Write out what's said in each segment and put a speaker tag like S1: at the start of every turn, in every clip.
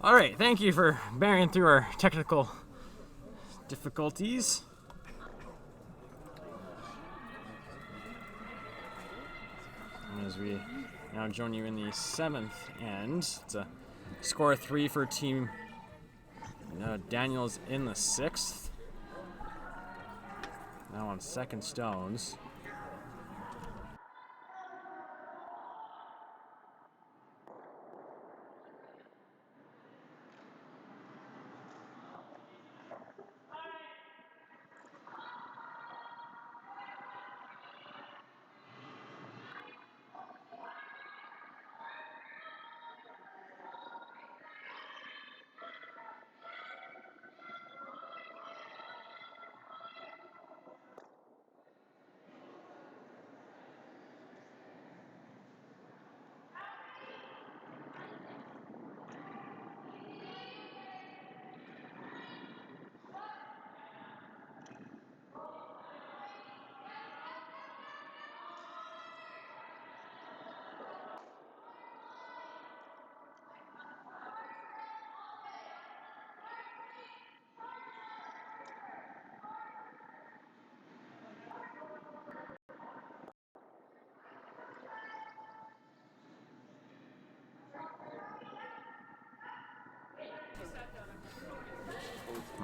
S1: All right, thank you for bearing through our technical difficulties. And as we now join you in the 7th end, it's a score of 3 for Team Daniels in the 6th. Now on second stones.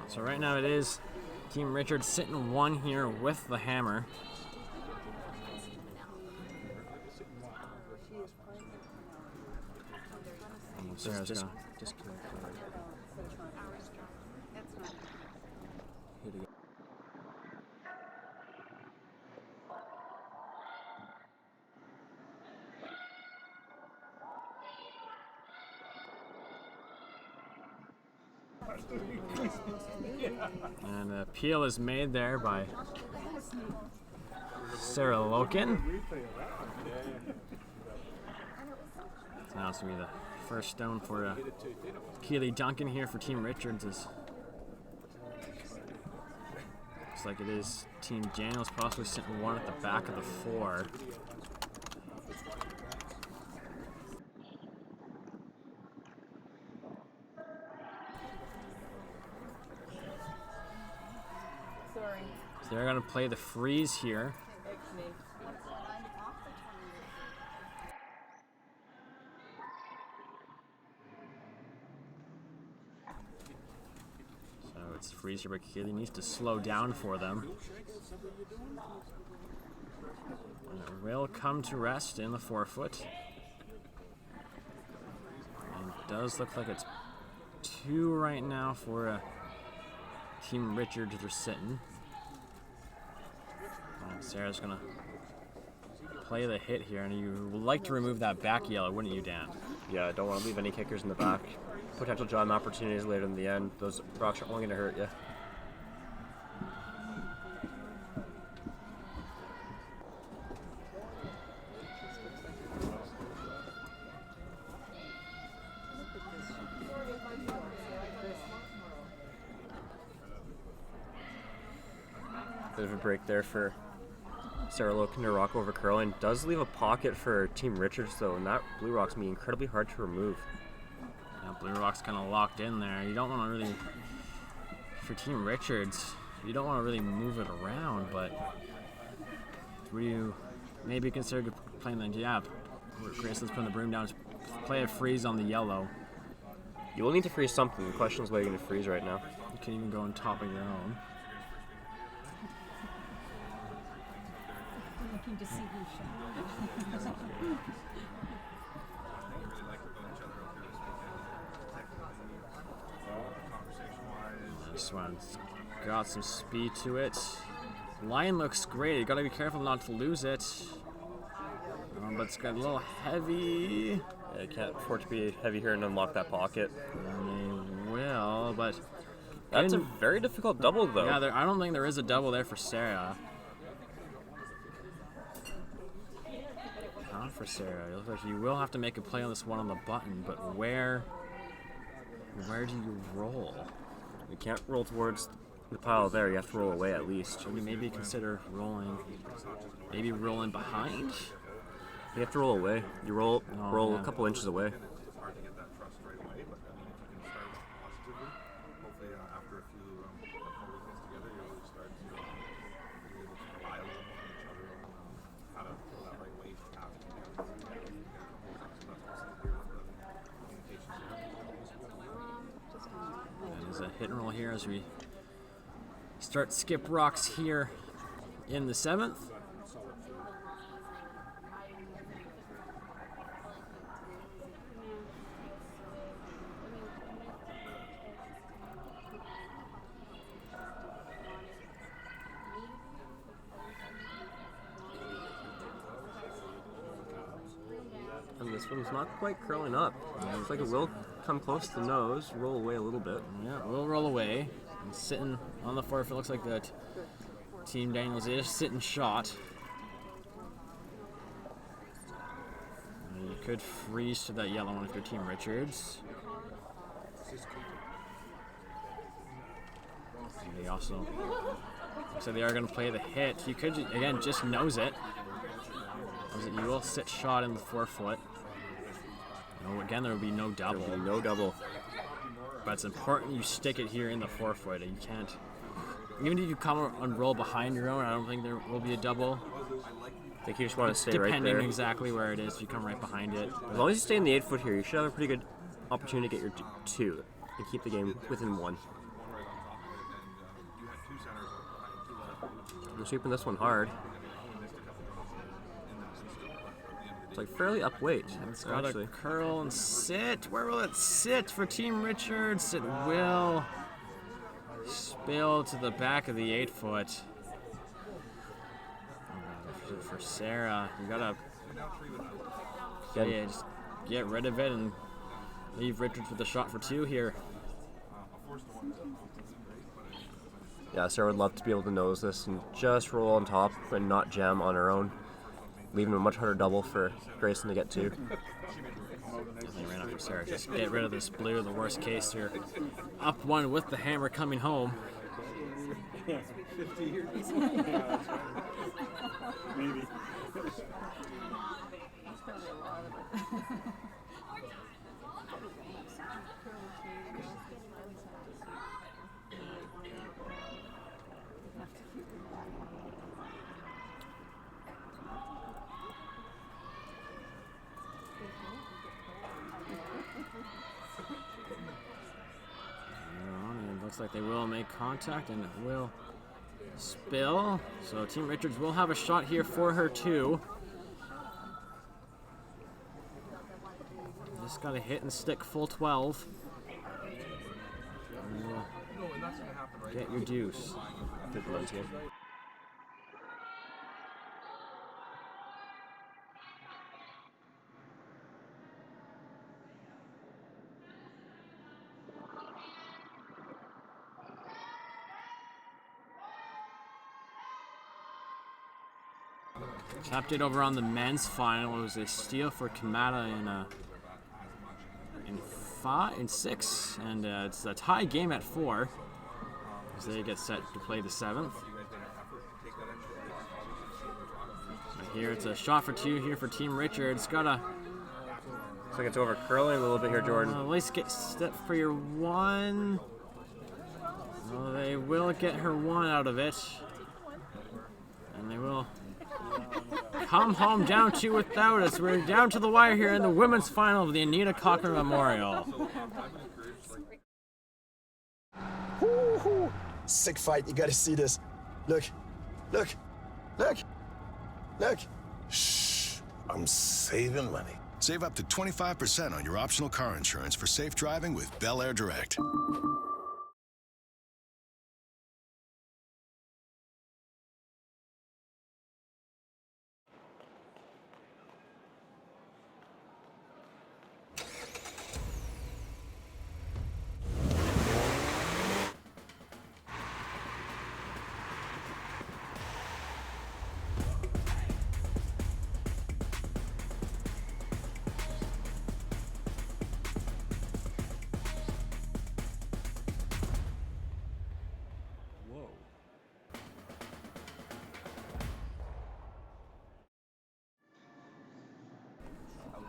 S1: So right now it is Team Richard sitting 1 here with the hammer. And Sarah's gonna disconnect. And the appeal is made there by Sarah Loken. So now it's going to be the first stone for Keely Duncan here for Team Richards. Looks like it is Team Daniels possibly sitting 1 at the back of the 4. So they're going to play the freeze here. So it's freeze here, but Keely needs to slow down for them. And it will come to rest in the 4-foot. And it does look like it's 2 right now for Team Richards. They're sitting. Sarah's gonna play the hit here, and you would like to remove that back yellow, wouldn't you, Dan?
S2: Yeah, I don't want to leave any kickers in the back. Potential jam opportunities later in the end. Those rocks are only going to hurt you. Bit of a break there for Sarah Loken to rock over curling. Does leave a pocket for Team Richards though, and that blue rock's gonna be incredibly hard to remove.
S1: Yeah, blue rock's kind of locked in there. You don't want to really, for Team Richards, you don't want to really move it around, but would you maybe consider playing the, yeah, Grayson's putting the broom down, play a freeze on the yellow.
S2: You will need to freeze something. The question is what you're going to freeze right now.
S1: You can even go on top of your own.
S3: Looking to see who shot.
S1: This one's got some speed to it. Line looks great. You gotta be careful not to lose it. But it's got a little heavy.
S2: Yeah, you can't afford to be heavy here and unlock that pocket.
S1: They will, but
S2: that's a very difficult double though.
S1: Yeah, I don't think there is a double there for Sarah. Not for Sarah. It looks like you will have to make a play on this one on the button, but where do you roll?
S2: You can't roll towards the pile there. You have to roll away at least.
S1: Should we maybe consider rolling? Maybe rolling behind?
S2: You have to roll away. You roll a couple inches away.
S1: here as we start skip rocks here in the 7th.
S2: And this one's not quite curling up. Looks like it will come close to the nose, roll away a little bit.
S1: Yeah, it will roll away. And sitting on the forefoot looks like that Team Daniels is sitting shot. And you could freeze to that yellow one if you're Team Richards. And they also, so they are going to play the hit. You could, again, just nose it. You will sit shot in the forefoot. No, again, there will be no double.
S2: There will be no double.
S1: But it's important you stick it here in the forefoot. You can't. Even if you come and roll behind your own, I don't think there will be a double.
S2: I think you just want to stay right there.
S1: Depending exactly where it is, if you come right behind it.
S2: As long as you stay in the 8 foot here, you should have a pretty good opportunity to get your 2 and keep the game within 1. I'm sweeping this one hard. It's like fairly up weight.
S1: It's got to curl and sit. Where will it sit for Team Richards? It will spill to the back of the 8 foot. For Sarah, you gotta just get rid of it and leave Richards with a shot for 2 here.
S2: Yeah, Sarah would love to be able to nose this and just roll on top and not jam on her own, leaving a much harder double for Grayson to get to.
S1: Definitely ran up for Sarah. Just get rid of this blue, the worst case here. Up 1 with the hammer coming home.
S3: 50 years. Maybe.
S1: Looks like they will make contact and it will spill. So Team Richards will have a shot here for her 2. Just got to hit and stick full 12. And get your deuce. Tapped it over on the men's final. It was a steal for Kamada in 6, and it's a tie game at 4 as they get set to play the 7th. So here it's a shot for 2 here for Team Richards. Gotta.
S2: Looks like it's over curling a little bit here, Jordan.
S1: At least get step for your 1. Well, they will get her 1 out of it, and they will come home down 2 without us. We're down to the wire here in the women's final of the Anita Cochrane Memorial.
S4: Woo-hoo. Sick fight, you gotta see this. Look, look, look, look.
S5: Shh, I'm saving money. Save up to 25% on your optional car insurance for safe driving with Bel Air Direct.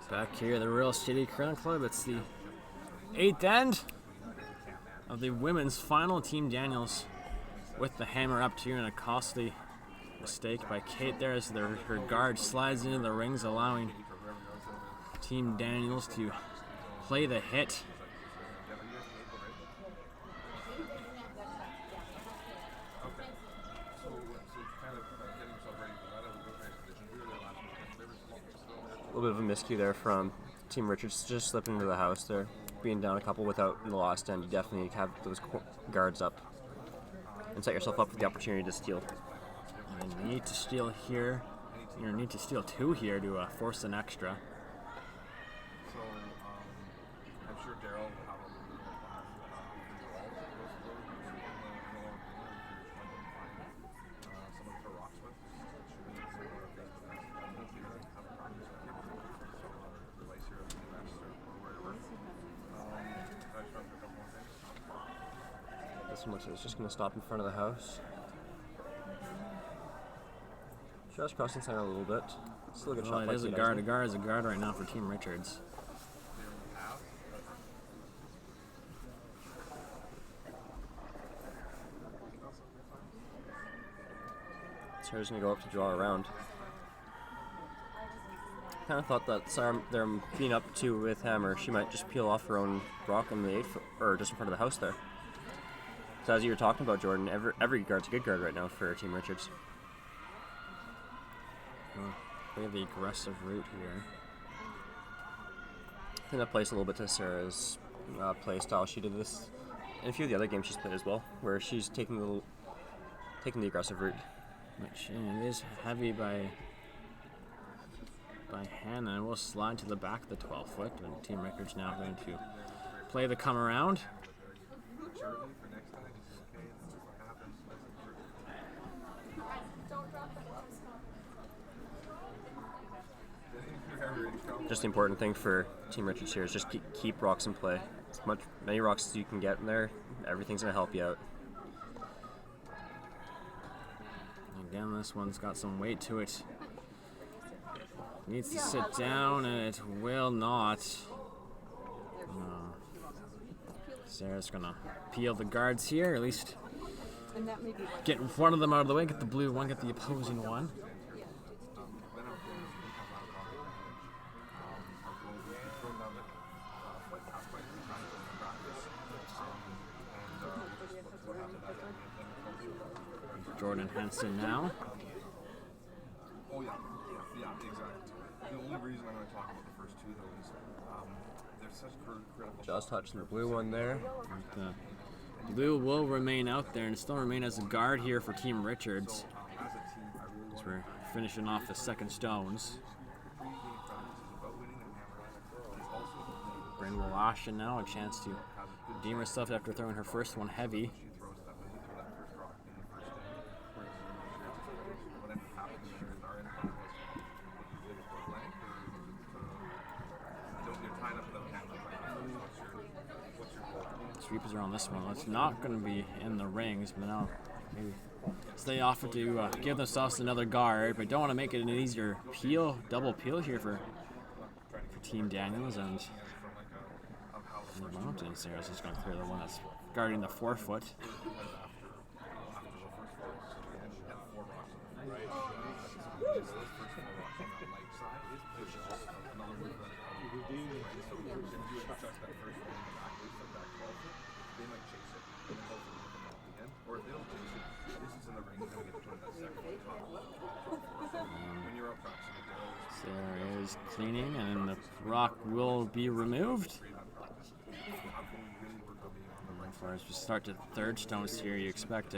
S1: Back here at the Real City Curling Club, it's the 8th end of the women's final. Team Daniels with the hammer up to and a costly mistake by Kate there as her guard slides into the rings, allowing Team Daniels to play the hit.
S2: little bit of a miscue there from Team Richards, just slipping into the house there. Being down a couple without in the last end, you definitely have those guards up and set yourself up for the opportunity to steal.
S1: You need to steal here. You need to steal 2 here to force an extra.
S3: So, I'm sure Daryl will have a little bit of someone to rocks with.
S2: This one looks like it's just going to stop in front of the house. Just crossing center a little bit. Still a good shot.
S1: It is a guard. A guard is a guard right now for Team Richards.
S2: Sarah's going to go up to draw around. Kind of thought that Sarah, they're being up 2 with hammer, she might just peel off her own rock on the 8 or just in front of the house there. So as you were talking about, Jordan, every guard's a good guard right now for Team Richards.
S1: Play the aggressive route here.
S2: I think that plays a little bit to Sarah's play style. She did this in a few of the other games she's played as well, where she's taking the aggressive route.
S1: Which it is heavy by Hannah, and we'll slide to the back of the 12-foot. And Team Richards now going to play the come around.
S2: Just the important thing for Team Richards here is just keep rocks in play. As many rocks as you can get in there, everything's going to help you out.
S1: Again, this one's got some weight to it. Needs to sit down, and it will not. Sarah's gonna peel the guards here, at least get one of them out of the way, get the blue one, get the opposing one. Jordan Henson now.
S3: Oh yeah, exactly. The only reason I'm going to talk about the first 2 though is there's such critical.
S2: Just touching the blue one there.
S1: The blue will remain out there and still remain as a guard here for Team Richards. As we're finishing off the second stones. Bryn Wallachin now a chance to redeem herself after throwing her first one heavy. Sweepers are on this one. It's not going to be in the rings, but now maybe so they offer to give themselves another guard, but don't want to make it an easier peel, double peel here for Team Daniels and the Mountain. Sarah's just going to clear the one that's guarding the 4-foot. Sarah is cleaning, and the rock will be removed. And as far as we start to third stones here, you expect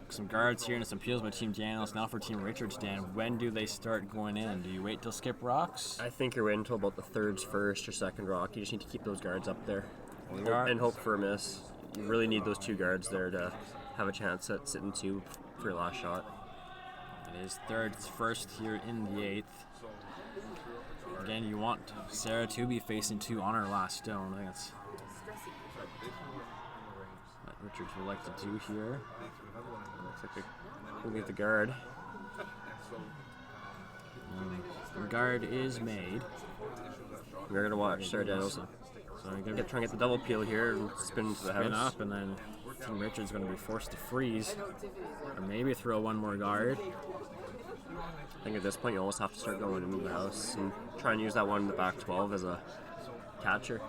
S1: some guards here and some peels by Team Daniels. Now for Team Richards, Dan, when do they start going in? Do you wait till skip rocks?
S2: I think you're waiting until about the third, first, or second rock. You just need to keep those guards up there and hope for a miss. You really need those 2 guards there to have a chance at sitting 2 for your last shot.
S1: It is third, first here in the 8th. Again, you want Sarah to be facing 2 on her last stone. I think that's what Richards would like to do here.
S2: Looks like they'll leave the guard.
S1: The guard is made.
S2: We're going to watch Sarah Daniels.
S1: So you're going to
S2: Try and get the double peel here and spin into the house.
S1: spin up, and then Team Richards going to be forced to freeze. Or maybe throw one more guard.
S2: I think at this point you almost have to start going into the house and try and use that one in the back 12 as a catcher.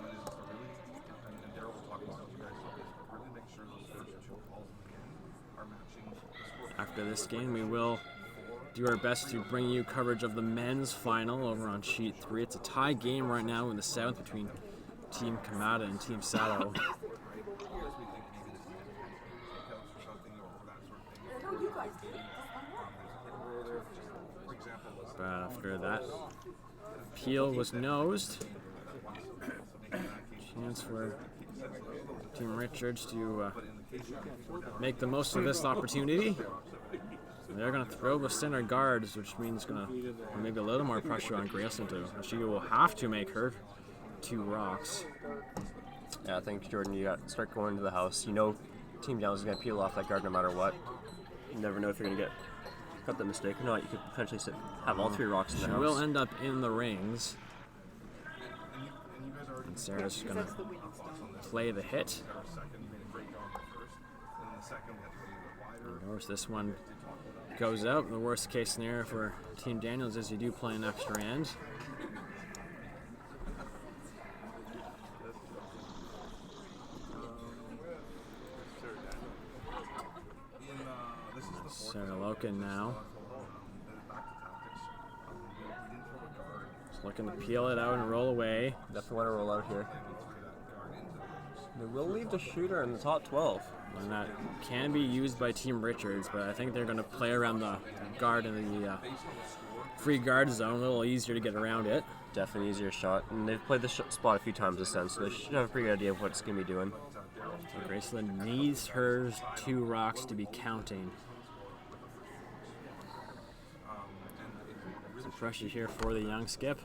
S1: After this game, we will do our best to bring you coverage of the men's final over on sheet 3. It's a tie game right now in the 7th between Team Kamada and Team Sato. But after that peel was nosed, chance for Team Richards to make the most of this opportunity. They're going to throw the center guards, which means going to maybe a little more pressure on Grayson too. She will have to make her 2 rocks.
S2: Yeah, I think, Jordan, you got to start going into the house. You know Team Daniels is going to peel off that guard no matter what. You never know if you're going to cut the mistake or not. You could potentially have all 3 rocks in the house.
S1: She will end up in the rings. And Sarah's going to play the hit. Of course, this one goes out. The worst case scenario for Team Daniels is you do play an extra end. Sarah Loken now. Just looking to peel it out and roll away.
S2: Definitely want to roll out here. They will leave the shooter in the top 12.
S1: And that can be used by Team Richards, but I think they're going to play around the guard in the free guard zone. A little easier to get around it.
S2: Definitely easier shot. And they've played this spot a few times this time, so they should have a pretty good idea of what it's going to be doing.
S1: So Graceland needs her 2 rocks to be counting. Some pressure here for the young skip.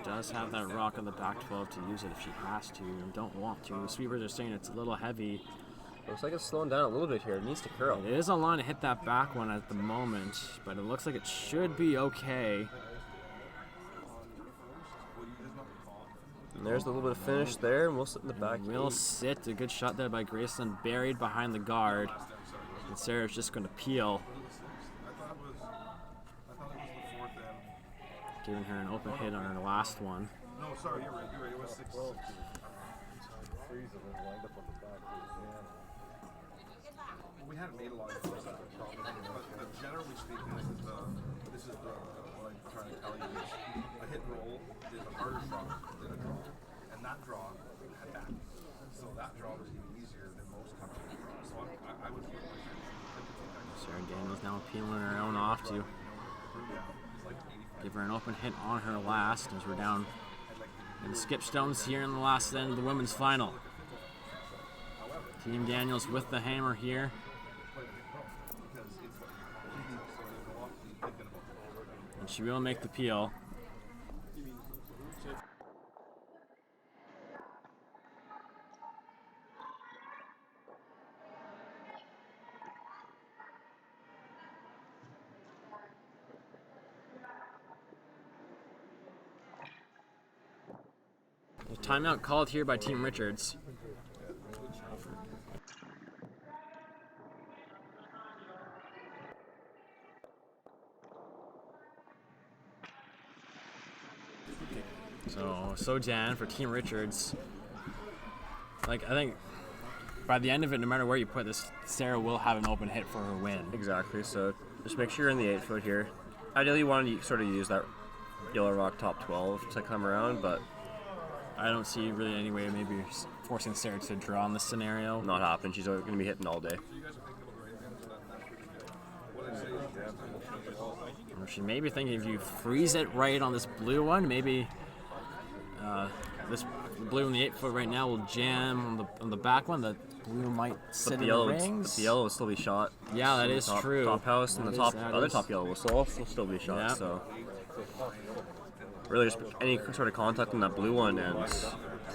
S1: Does have that rock on the back 12 to use it if she has to and don't want to. The sweepers are saying it's a little heavy.
S2: Looks like it's slowing down a little bit here. It needs to curl.
S1: It is a line to hit that back one at the moment, but it looks like it should be okay.
S2: And there's a little bit of finish there, and we'll sit in the back.
S1: We'll sit. A good shot there by Graceland, buried behind the guard. And Sarah's just going to peel. Giving her an open hit on her last one.
S3: No, sorry, you're right. It was 6. We hadn't made a lot of those but generally speaking, this is what I'm trying to tell you is a hit and roll is a harder shot than a draw, and that draw had that. So that draw was even easier than most companies draw. So I would feel like
S1: Sarah Daniels now peeling her own off to give her an open hit on her last as we're down in the skip stones here in the last end of the women's final. Team Daniels with the hammer here. And she will make the peel. A timeout called here by Team Richards. So Dan for Team Richards. I think by the end of it, no matter where you put this, Sarah will have an open hit for her win.
S2: Exactly. So just make sure you're in the 8 foot here. Ideally, you want to sort of use that yellow rock top 12 to come around, but
S1: I don't see really any way maybe forcing Sarah to draw in this scenario.
S2: Not happening. She's going to be hitting all day.
S1: Or she may be thinking if you freeze it right on this blue one, maybe this blue in the 8 foot right now will jam on the back one. The blue might sit in the rings.
S2: The yellow will still be shot.
S1: Yeah, that is true.
S2: Top house and the other top yellow will still be shot.
S1: Yep.
S2: So really, just any sort of contact on that blue one, and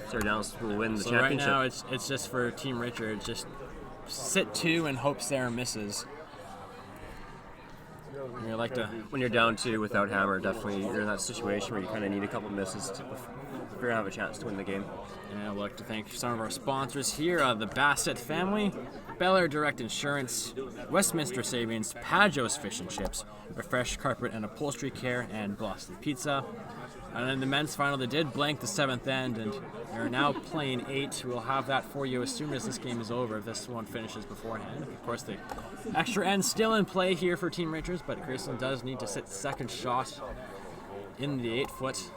S2: Sarah Downs will win the championship.
S1: Right now, it's just for Team Richards. Just sit 2 and hope Sarah misses. You like to
S2: when you're down 2 without hammer, definitely you're in that situation where you kind of need a couple misses we're gonna have a chance to win the game.
S1: And I'd like to thank some of our sponsors here, the Bassett family, Bel Air Direct Insurance, Westminster Savings, Pajo's Fish and Chips, Refresh Carpet and Upholstery Care, and Boston Pizza. And in the men's final, they did blank the 7th end, and they're now playing 8. We'll have that for you as soon as this game is over, if this one finishes beforehand. Of course, the extra end still in play here for Team Richards, but Graceland does need to sit second shot in the 8-foot.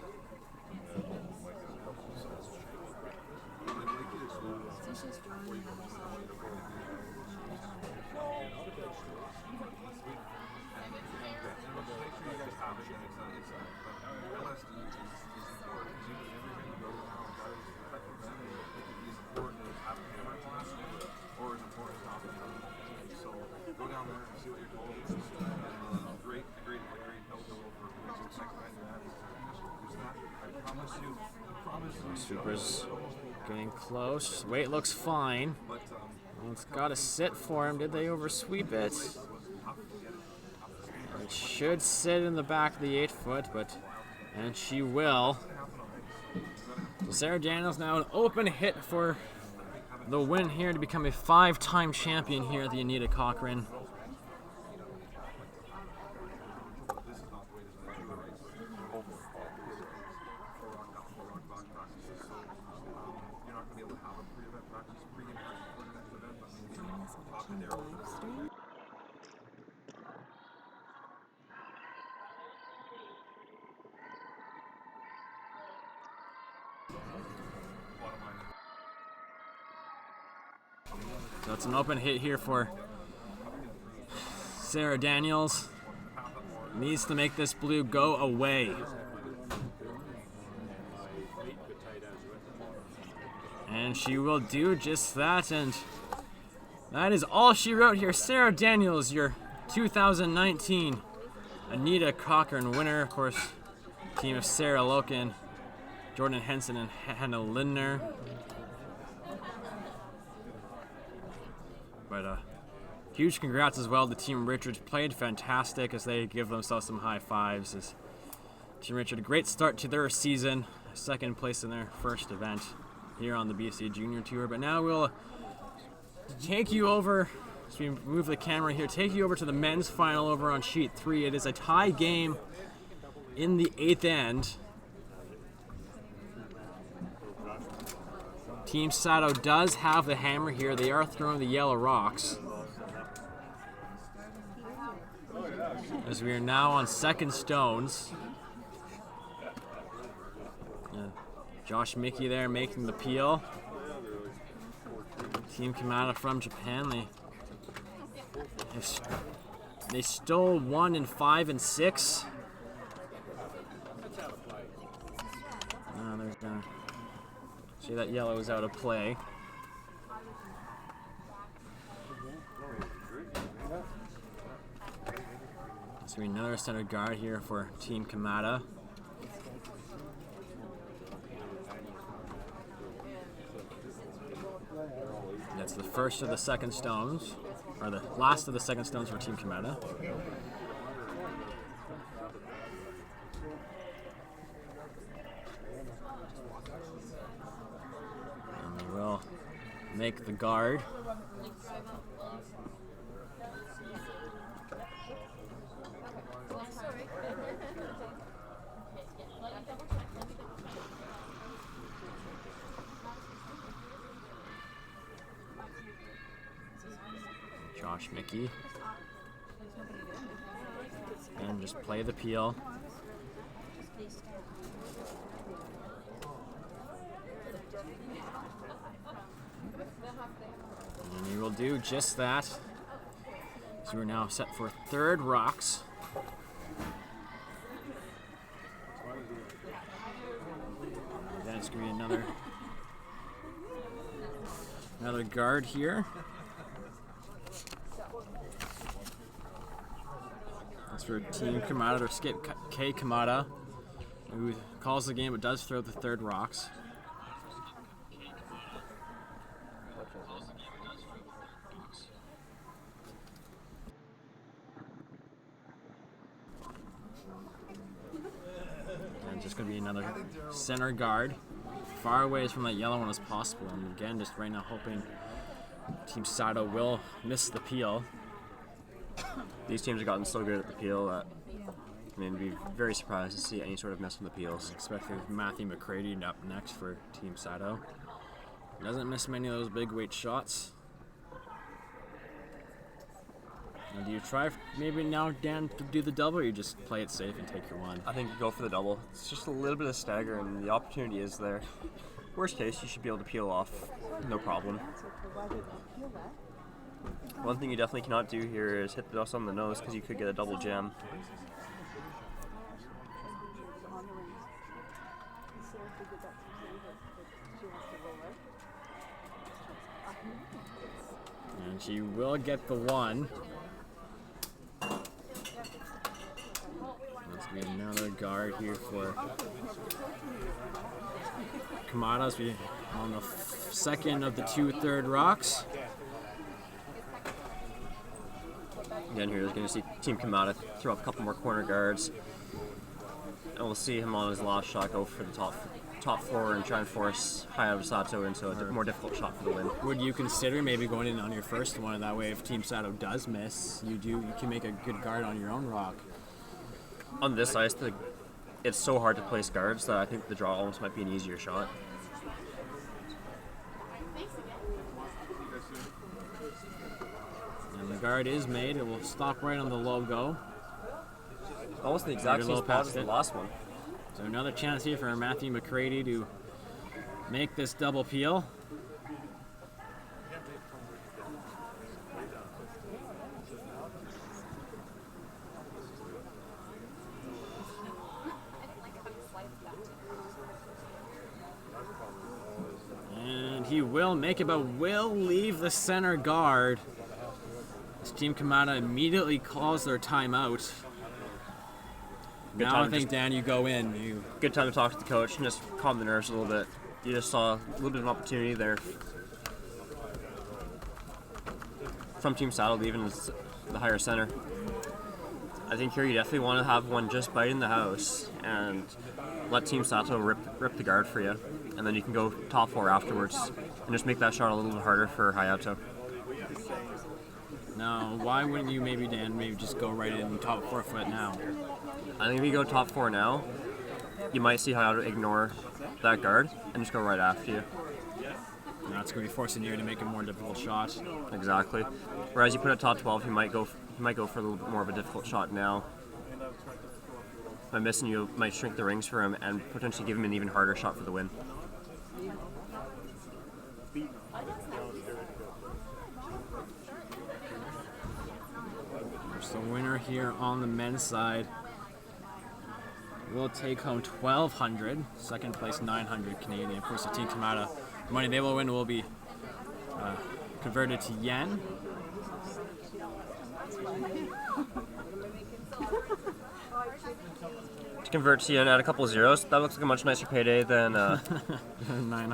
S1: Super's getting close. Weight looks fine. It's got to sit for him. Did they oversweep it? It should sit in the back of the 8-foot, and she will. So Sarah Daniels now an open hit for the win here to become a 5-time champion here at the Anita Cochrane. So it's an open hit here for Sarah Daniels. Needs to make this blue go away. And she will do just that, and that is all she wrote here. Sarah Daniels, your 2019 Anita Cochrane winner. Of course, team of Sarah Loken, Jordan Henson, and Hannah Lindner. But huge congrats as well to Team Richards. Played fantastic as they give themselves some high fives. As Team Richard, a great start to their season. Second place in their first event here on the BC Junior Tour. But now we'll take you over, as we move the camera here, take you over to the men's final over on sheet 3. It is a tie game in the 8th end. Team Sato does have the hammer here. They are throwing the yellow rocks. As we are now on second stones. Josh Mickey there making the peel. Team Kamada from Japan. They stole 1 in 5 and 6. There's gonna see that yellow is out of play. So another center guard here for Team Kamada. That's the first of the second stones, or the last of the second stones for Team Kamada. And they will make the guard. Josh Mickey. And just play the peel. And he will do just that. So we're now set for third rocks. Then it's going to be another guard here. That's for Team Kamada, or Skip K. Kamada, who calls the game but does throw the third rocks. And just going to be another center guard. far away from that yellow one as possible. And again, just right now hoping Team Sato will miss the peel.
S2: These teams have gotten so good at the peel that I'd be very surprised to see any sort of mess with the peels.
S1: Especially with Matthew McCready up next for Team Sato. Doesn't miss many of those big weight shots. Now, do you try maybe now, Dan, to do the double, or you just play it safe and take your one?
S2: I think you go for the double. It's just a little bit of stagger, and the opportunity is there. Worst case, you should be able to peel off, no problem. One thing you definitely cannot do here is hit the dust on the nose, because you could get a double jam.
S1: And she will get the one. Let's get another guard here for Kamada as we on the second of the 2 third rocks.
S2: Again, here, you're going to see Team Kamada throw up a couple more corner guards. And we'll see him on his last shot go for the top 4 and try and force Hayato Sato into a more difficult shot for the win.
S1: Would you consider maybe going in on your first one? That way, if Team Sato does miss, you can make a good guard on your own rock.
S2: On this ice, it's so hard to place guards that I think the draw almost might be an easier shot.
S1: And the guard is made. It will stop right on the logo.
S2: Almost the exact same spot as the last one.
S1: So another chance here for Matthew McCready to make this double peel. And he will make it, but will leave the center guard. As Team Kamada immediately calls their timeout. Now I think, Dan, you go in.
S2: Good time to talk to the coach and just calm the nerves a little bit. You just saw a little bit of an opportunity there from Team Saddle to even the higher center. I think here you definitely want to have one just bite in the house and let Team Sato rip the guard for you. And then you can go top 4 afterwards and just make that shot a little bit harder for Hayato.
S1: Now, why wouldn't you maybe, Dan, just go right in top 4 foot now?
S2: I think if you go top 4 now, you might see Hayato ignore that guard and just go right after you.
S1: Now it's going to be forcing you to make a more difficult shot.
S2: Exactly. Whereas you put it top 12, you might go for a little bit more of a difficult shot now. By missing, you might shrink the rings for him and potentially give him an even harder shot for the win.
S1: There's the winner here on the men's side. Will take home 1,200. Second place, 900 Canadian. Of course, the Team Kamada money they will win will be converted to yen.
S2: To convert to yen, add a couple zeros. That looks like a much nicer payday than.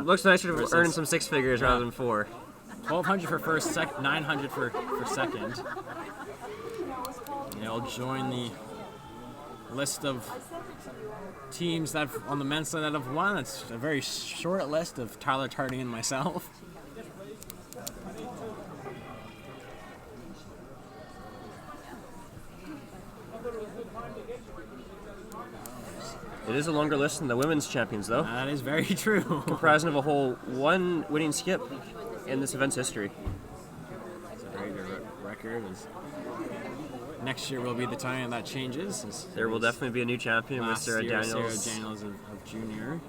S2: Looks nicer to earn some 6 figures rather than 4.
S1: 1,200 for first, 900 for second. They'll join the list of teams that on the men's side that have won. It's a very short list of Tyler Tarding and myself.
S2: It is a longer list than the women's champions, though.
S1: That is very true.
S2: Comprising of a whole 1 winning skip in this event's history.
S1: It's a very good record. Next year will be the time that changes.
S2: There will definitely be a new champion with Sarah Daniels.
S1: Sarah Daniels of junior.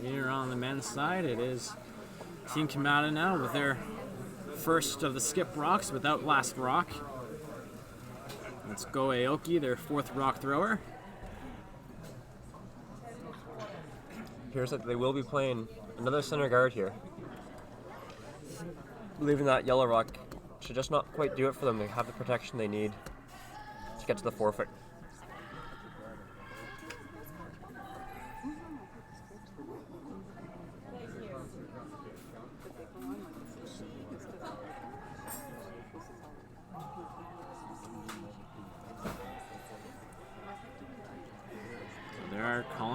S1: Here on the men's side, it is Team Kamada now with their first of the skip rocks without last rock. Let's go Aoki, their 4th rock thrower.
S2: Appears that they will be playing another center guard here. Believing that yellow rock should just not quite do it for them. They have the protection they need to get to the forfeit.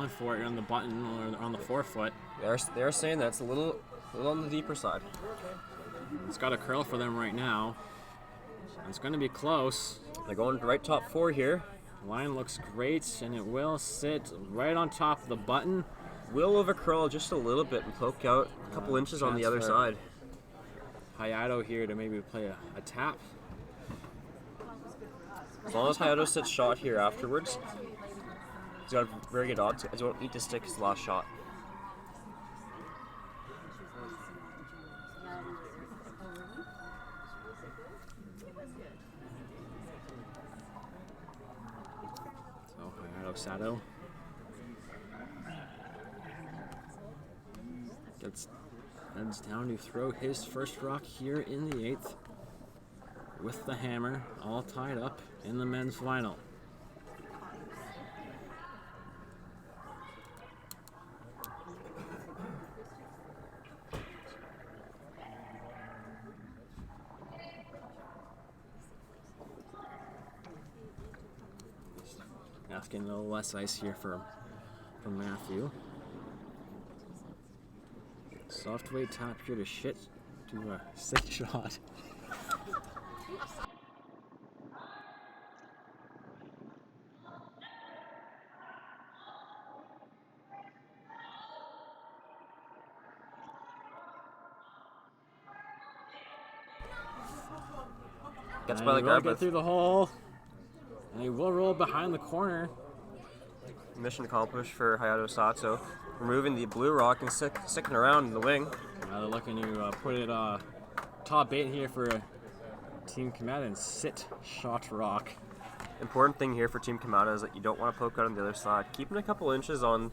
S1: going for it on the button or on the forefoot.
S2: They're saying that's a little on the deeper side.
S1: It's got a curl for them right now. It's going to be close.
S2: They're going right top 4 here.
S1: Line looks great, and it will sit right on top of the button.
S2: Will overcurl just a little bit and poke out a couple inches on the other side.
S1: Hayato here to maybe play a tap.
S2: As long as Hayato sits shot here afterwards, he's got a very good odds. I don't need to stick his last shot.
S1: So Hayato Sato heads down to throw his first rock here in the 8th with the hammer all tied up in the men's final. Asking a little less ice here from Matthew. Soft weight tap here to shit to a 6 shot.
S2: Gets
S1: And
S2: by the
S1: he will
S2: grab
S1: get
S2: with
S1: through the hole, and he will roll behind the corner.
S2: mission accomplished for Hayato Sato. Removing the blue rock and sticking around in the wing.
S1: Now they're looking to put it top 8 here for Team Kamada and sit shot rock.
S2: Important thing here for Team Kamada is that you don't want to poke out on the other side. Keeping a couple inches on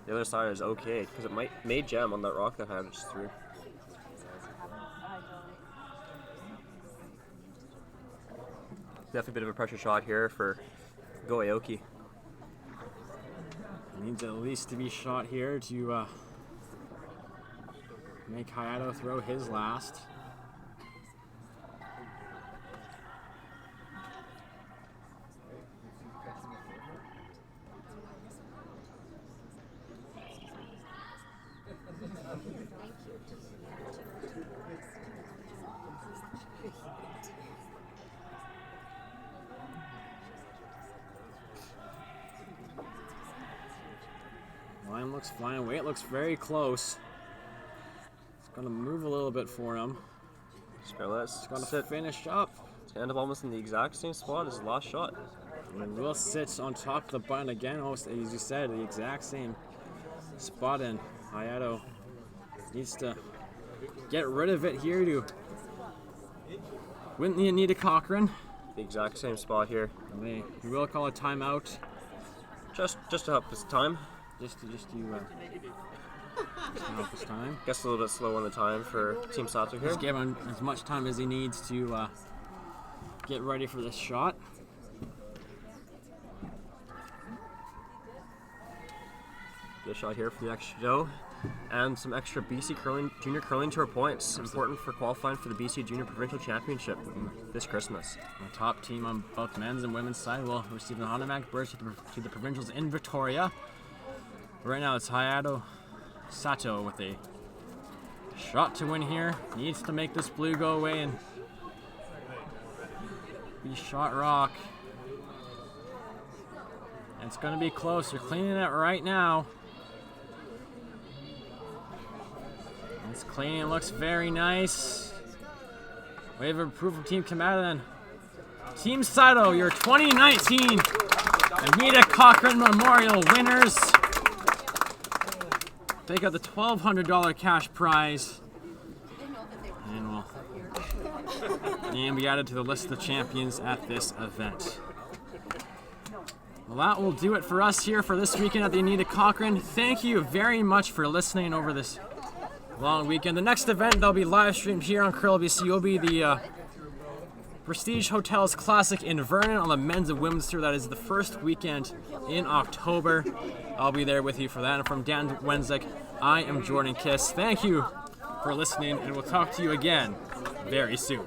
S2: the other side is okay because it may jam on that rock that Hayato just threw. Definitely a bit of a pressure shot here for Go Aoki.
S1: Needs at least to be shot here to make Hayato throw his last. Line looks fine. Weight looks very close. It's going to move a little bit for him.
S2: It's
S1: going to finish up.
S2: Stand up almost in the exact same spot as the last shot.
S1: And will sit on top of the button again, almost as you said, the exact same spot. And Hayato needs to get rid of it here to win the Anita Cochrane.
S2: The exact same spot here.
S1: And they will call a timeout.
S2: Just to help this time.
S1: Just to help his time.
S2: Guess a little bit slow on the time for Team Sato here.
S1: Just give him as much time as he needs to get ready for this shot.
S2: Good shot here for the extra dough. And some extra BC Junior Curling Tour points. Important for qualifying for the BC Junior Provincial Championship this Christmas.
S1: The top team on both men's and women's side will receive an automatic berth to the provincials in Victoria. Right now it's Hayato Sato with a shot to win here. Needs to make this blue go away and be shot rock. And it's going to be close. They're cleaning it right now. It's clean. It looks very nice. Wave of approval from Team Kamada then. Team Sato, your 2019 Anita Cochrane Memorial winners. Take out the $1,200 cash prize. And be added to the list of champions at this event. Well, that will do it for us here for this weekend at the Anita Cochrane. Thank you very much for listening over this long weekend. The next event that'll be live streamed here on Curl BC will be the Prestige Hotels Classic in Vernon on the men's and women's tour. That is the first weekend in October. I'll be there with you for that. And from Dan Wenzik, I am Jordan Kiss. Thank you for listening, and we'll talk to you again very soon.